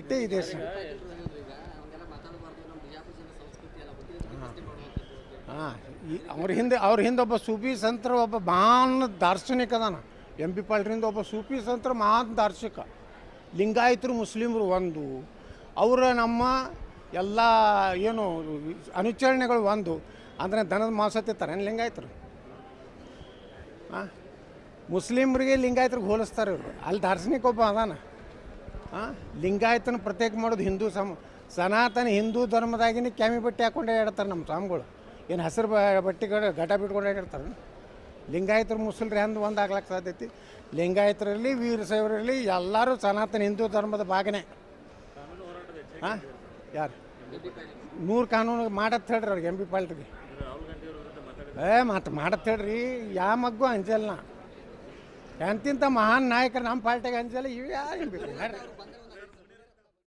ಇಟ್ಟೇ ಈ ದೇಶ. ಹಾಂ, ಅವ್ರ ಹಿಂದೆ ಒಬ್ಬ ಸೂಫಿ ಸಂತರ ಒಬ್ಬ ಮಹಾನ್ ದಾರ್ಶನಿಕ ಅದಾನ. ಎಂ ಪಿ ಪಾಲ್ರಿಂದ ಒಬ್ಬ ಸೂಫಿ ಸಂತರ ಮಹಾನ್ ದಾರ್ಶನಿಕ. ಲಿಂಗಾಯತರು ಮುಸ್ಲಿಮರು ಒಂದು, ಅವರ ನಮ್ಮ ಎಲ್ಲ ಏನು ಅನುಚರಣೆಗಳು ಒಂದು ಅಂದರೆ ದನದ ಮಾಂಸ ತಿಂತಾರೆ ಲಿಂಗಾಯತರು. ಹಾಂ, ಮುಸ್ಲಿಮ್ರಿಗೆ ಲಿಂಗಾಯತ್ರಿಗೆ ಹೋಲಿಸ್ತಾರೆ ಇವರು. ಅಲ್ಲಿ ದಾರ್ಶನಿಕ ಒಬ್ಬ ಅದಾನ. ಹಾಂ, ಲಿಂಗಾಯತನ ಪ್ರತ್ಯೇಕ ಮಾಡೋದು ಹಿಂದೂ ಸನಾತನ ಹಿಂದೂ ಧರ್ಮದಾಗಿನ ಕ್ಯಾಮಿ ಬಟ್ಟೆ ಹಾಕ್ಕೊಂಡು ಹೇಳ್ತಾರೆ ನಮ್ಮ ಸ್ವಾಮಿಗಳು. ಏನು ಹಸಿರು ಬಟ್ಟೆಗಳು ಘಟ ಬಿಟ್ಕೊಂಡು ಹೇಳ್ತಾರೆ. ಲಿಂಗಾಯತರು ಮುಸ್ಲಿಮ್ರು ಹೆಂಗೆ ಒಂದು ಆಗ್ಲಿಕ್ಕೆ ಸಾಧ್ಯತೆ? ಲಿಂಗಾಯತರಲ್ಲಿ ವೀರಶೈವರಲ್ಲಿ ಎಲ್ಲರೂ ಸನಾತನ ಹಿಂದೂ ಧರ್ಮದ ಭಾಗನೇ. ಹಾಂ, ಯಾರು 100 ಕಾನೂನು ಮಾಡತ್ತೆ ಹೇಳ್ರಿ ಅವ್ರಿಗೆ ಎಂ ಪಿ ಪಾಲ್ಟಿಗೆ. ಮಾಡತ್ತೆ ಹೇಳ್ರಿ, ಯಾವ ಮಗ್ಗು ಅಂಜಲ್ಲ. ಎಂತಿಂಥ ಮಹಾನ್ ನಾಯಕರು ನಮ್ಮ ಪಾರ್ಟಿಗೆ ಅಂಜಲ್ಲ. ಇವು ಯಾರು ಬೇಕು?